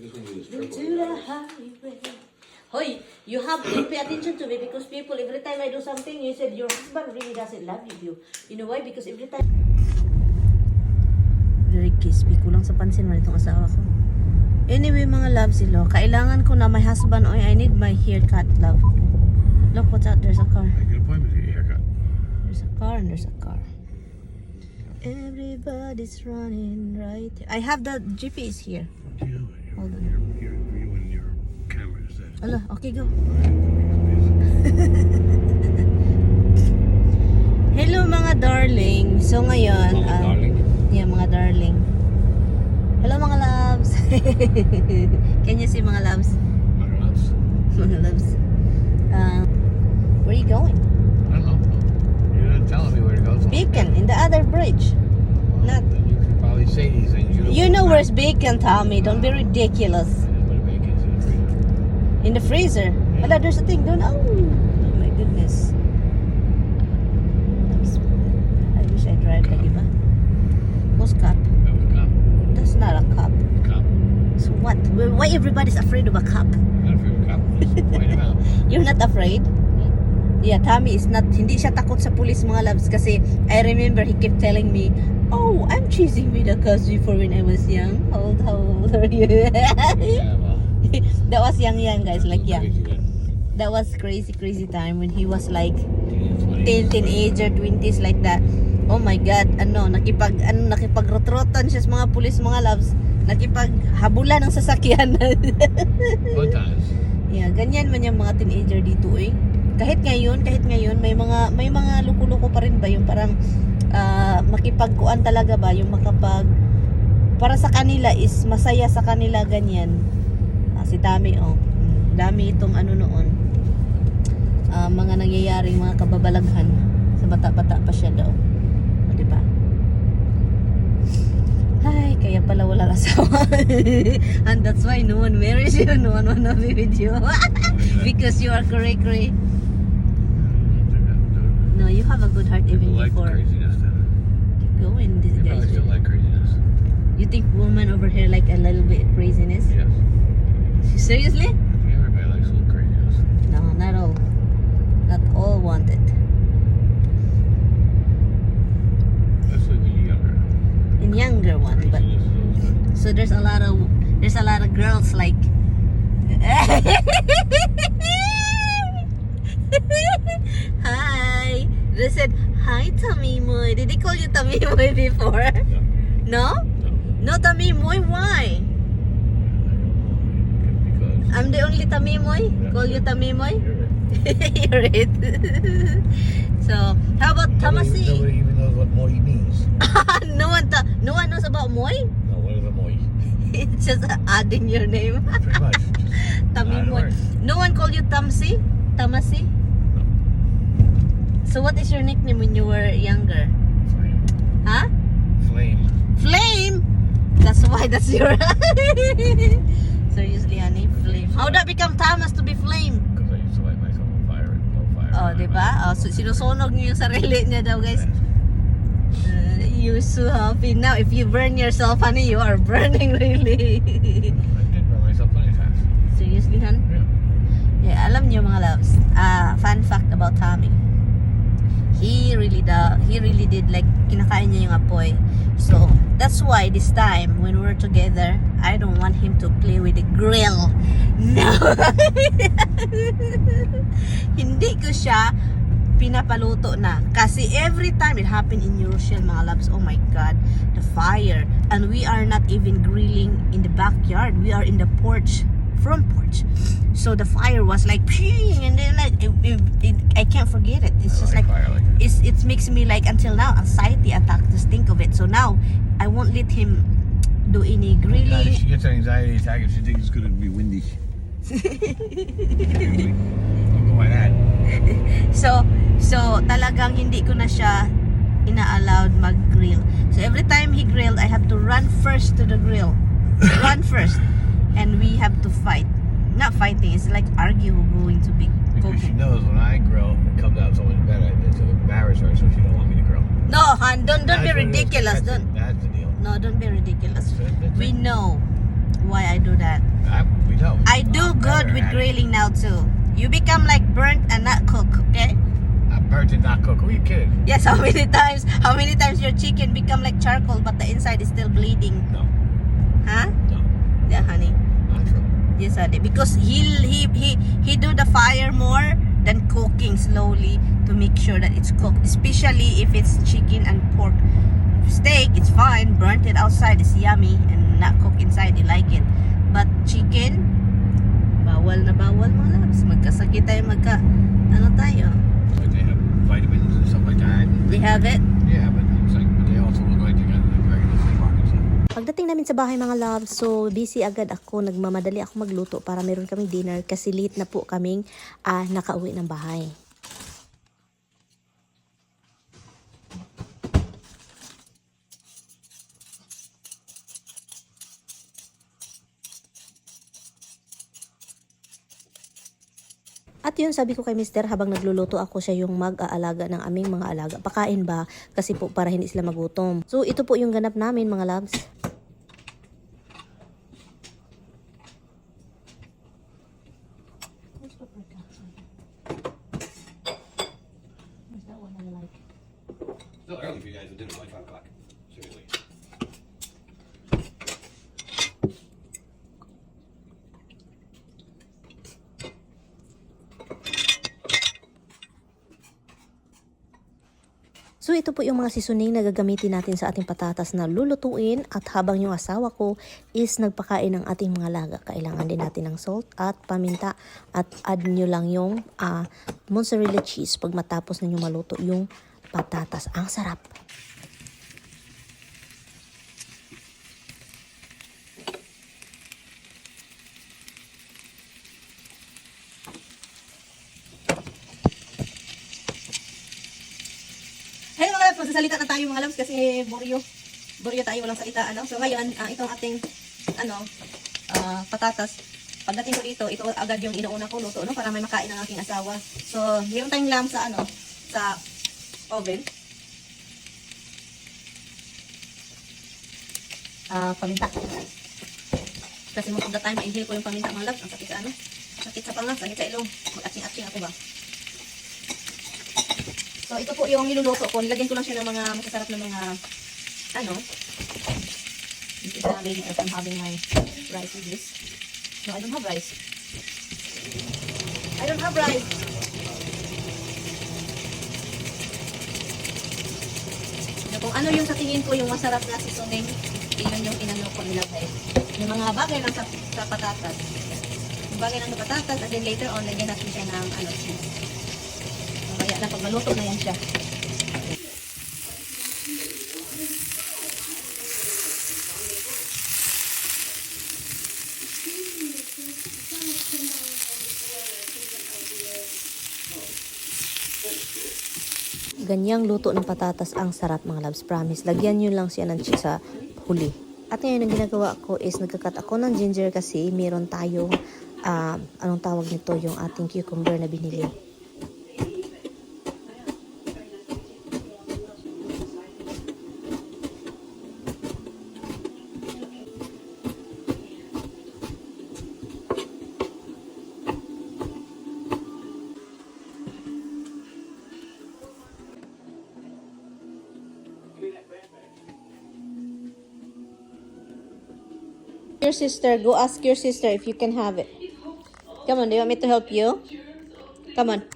To the highway. Hoy, you have to pay attention to me because people, every time I do something, you said your husband really doesn't love you. You know why? Because every time... Very crispy. Kulang sa pansin man itong asawa ko. Anyway, mga love sila. Kailangan ko na my husband, oy, I need my haircut, love. Look, what's out? There's a car. I get an appointment to get your haircut. There's a car and there's a car. Everybody's running right. I have the GPS here. Hold on. You and your camera said. Ala, okay, go. Hello mga darling. So ngayon, Darling. yeah, mga darling. Hello mga loves. Can you see mga loves? My loves. Mga loves. Where are you going? I don't know. You're not telling me where to go. Beacon, in the other bridge. Not. Then you can probably say these things. You know where's Beacon, Tommy. Don't be ridiculous. But bacon's in the freezer. In the freezer. Wala, there's a thing doon. Oh my goodness. I wish I drive like iba. Who's cop? That was a cop. That's not a cop. Cop. So what? Why everybody's afraid of a cop? Not if you're a cop. Just point him out. You're not afraid? Yeah, Tommy is not, hindi siya takot sa police mga loves kasi I remember he kept telling me, oh, I'm chasing with a cars before when I was young. How old are you? Yeah, well. That was young guys, like Crazy young. then. That was crazy time when he was like Teenage, 20s. teenager, 20s like that. Oh my God, nakipag-rotrotan siya sa mga pulis, mga loves. Nakipaghabulan ng sasakyan. Fun times. Yeah, ganyan man yung mga teenager dito eh. Kahit ngayon may mga luko-luko pa rin ba yung parang makipagkuan talaga ba yung para sa kanila is masaya sa kanila ganyan. Si Tami dami itong ano noon. Mga nangyayaring mga kababalaghan sa bata-bata pa siya daw. O, di ba? Ay, kaya pala wala asawa. And that's why no one marries you, no one wanna be with you. Because you are cray. No, you have a good heart even People like before. craziness then. Keep going, these They guys. probably still like craziness. You think women over here like a little bit craziness? Yes. Seriously? Everybody likes a little craziness. No, not all. Not all want it. Especially when you're younger. In younger one, but Craziness is always good. so there's a lot of girls like hi. They said hi Tommy Moy. Did they call you Tommy Moy before? No? No Tommy Moy, why? Because I'm the only Tommy Moy? Call you Tommy Moy? you're right. You're right. So, how about Tamasi? Nobody even knows what moi means. no one knows about Moy? No, what is a moi? It's just adding your name. Pretty much. Tami Add a Moy. word. No one called you Tamsi? Tamasi? No. So what is your nickname when you were younger? Flame. Huh? Flame. Flame? That's why that's your... Seriously, honey, Flame. How that become Thomas to be Flame? Because I used to light myself on fire and blow fire. Oh, diba? Oh, so sinusunog niyo yung sarili niya daw, guys. You're so happy now. If you burn yourself, honey, you are burning really. I did burn myself plenty of times. Seriously, hon? Yeah. Yeah, alam niyo mga loves. Fun fact about Tommy. He really did like kinakain niya yung apoy. So, that's why this time when we're together, I don't want him to play with the grill. No. Hindi ko siya pinapaluto na. Kasi every time it happened in Rochelle, mga loves, oh my God, the fire. And we are not even grilling in the backyard. We are in the porch, front porch. So the fire was like, and then like, I can't forget it. It's just like, fire like that. it makes me like, until now, anxiety attack, just think of it. So now, I won't let him do any God, grilling. she gets an anxiety attack if she thinks it's going to be windy. Don't go by that. So talagang hindi ko na siya ina-allowed mag-grill. So every time he grilled, I have to run first to the grill. Run first. And we have to fight. Not fighting, it's like argue who's going to be Because she cooking. knows when I grill, it comes out so much better. It's to embarrass her, so she don't want me to grill. No, hon, don't be That's what it is. ridiculous. That's Don't. the deal. No, don't be ridiculous. That's it. We know why I do that. with grilling now too. You become like burnt and not cook, okay? Burnt and not cooked. Who are you kidding? Yes, how many times your chicken become like charcoal but the inside is still bleeding? No. Huh? No. Yeah, honey. Not true. Yes, honey. Because he do the fire more than cooking slowly to make sure that it's cooked. Especially if it's chicken and pork. Steak, it's fine. Burnt it outside is yummy and not cooked inside. You like it. But chicken, bawal na bawal mga labs. Magkasakit tayo, ano tayo? But they have vitamins and stuff like that. We have it. Yeah, but it's like, but they also look like they got like regular flea markets. Pagdating namin sa bahay mga loves, so busy agad ako, nagmamadali ako magluto para meron kaming dinner kasi late na po kaming nakauwi ng bahay. At yun, sabi ko kay Mister, habang nagluluto ako, siya yung mag-aalaga ng aming mga alaga. Pakain ba? Kasi po para hindi sila magutom. So ito po yung ganap namin mga loves. Still early for you guys to dinner, like 5 o'clock. Seriously. So ito po yung mga seasoning na gagamitin natin sa ating patatas na lulutuin, at habang yung asawa ko is nagpakain ng ating mga laga, kailangan din natin ng salt at paminta, at add nyo lang yung mozzarella cheese pag matapos ninyo maluto yung patatas. Ang sarap! Hey mga loves, magsasalita na tayo mga loves kasi buryo tayo, walang salita, ano. So ngayon, itong ating patatas, pagdating ko dito, ito agad yung inuuna ko luto, no, para may makain ng aking asawa. So meron tayong lamb sa sa oven. Paminta. Kasi most of the time, i-inhale ko yung paminta mga loves. Ang sakit sa sakit sa panga, sakit sa ilong. Mag-atsing-atsing ako ba? So, ito po yung niluluto ko. Nilagyan ko lang siya ng mga masasarap na mga, this is ready as I'm having my rice with this. No, I don't have rice. I don't have rice. So, kung ano yung sa tingin ko yung masarap na seasoning, yun yung inano ko nilagay. Yung mga bagay lang sa patatas. Yung bagay lang sa patatas, and then later on, lagyan natin siya ng cheese. Kaya na pag maluto na yan siya. Ganyang luto ng patatas ang sarap mga loves, promise. Lagyan nyo lang siya ng cheese sa huli. At ngayon ang ginagawa ko is nagkakat ako ng ginger kasi meron tayong anong tawag nito, yung ating cucumber na binili. Your sister, go ask your sister if you can have it. Come on, do you want me to help you? Come on.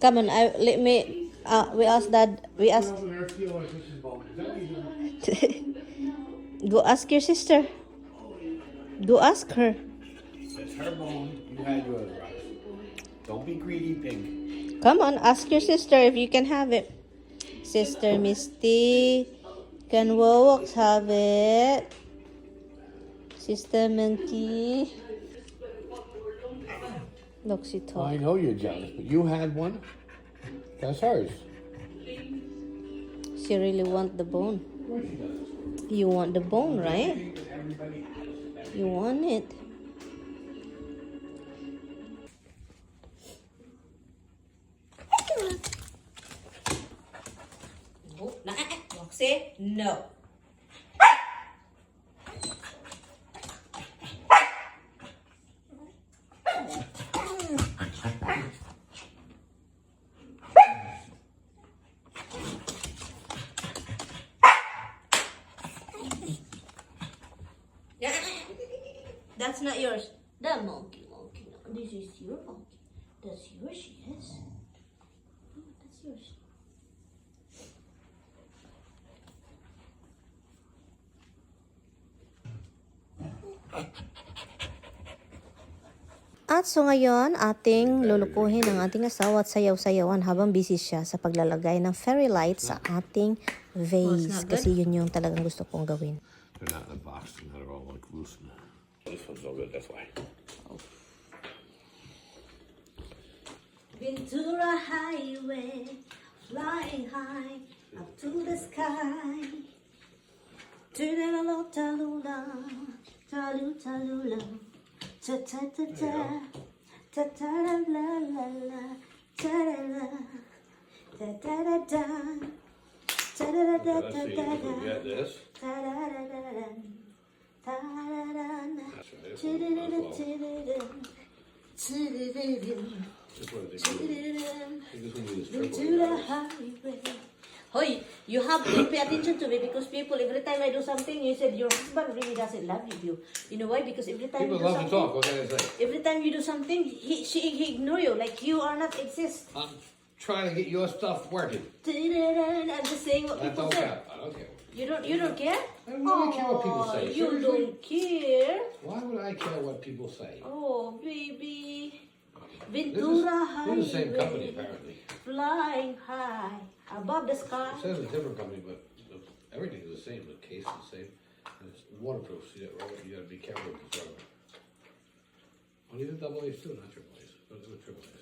Come on, we ask Dad, Go ask your sister. Go ask her. It's her bone, you had yours, Ross. Don't be greedy, pig. Come on, ask your sister if you can have it. Sister Misty, can Wowox have it? Sister Minty. Look, she Well, I talked. know you're jealous, but you had one. That's hers. She really want the bone. You want the bone, right? You want it. Say no. That's not yours. The monkey. No, this is your monkey. That's yours, yes. Oh, that's yours. At so ngayon, ating lulukuhin ang ating asawa at sayaw-sayawan habang busy siya sa paglalagay ng fairy lights sa ating vase. Kasi yun yung talagang gusto kong gawin. They're not in the box, and they're all like loose. This one's no good, that's why. Ventura Highway, flying high up to the sky. Talula, talula, ta ta ta ta, ta ta la la la, ta la la, ta ta da da, ta da da da da da da, got this. ta da da da da, ta da da da, That's right. ta da da da ta da da, ta da da da. This one is good. I think this one is To triple. the highway. Hoy, you have to pay attention to me because people, every time I do something, you said your husband really doesn't love you. You know why? Because every time People you do love to something, talk, what can I say? every time you do something, he ignore you like you are not exist. I'm trying to get your stuff working. I'm just saying what I people don't say. care. I don't care. You don't care? I don't really care what people say. You Seriously? don't care? Why would I care what people say? Oh, baby. This is, Ventura this is the same company, Highway, apparently. flying high above the sky. It says a different company, but everything is the same. The case is the same. And it's waterproof. See that, Robert? You gotta be careful with this rubber. Well, these are double A's too, not triple A's. Those are triple A's.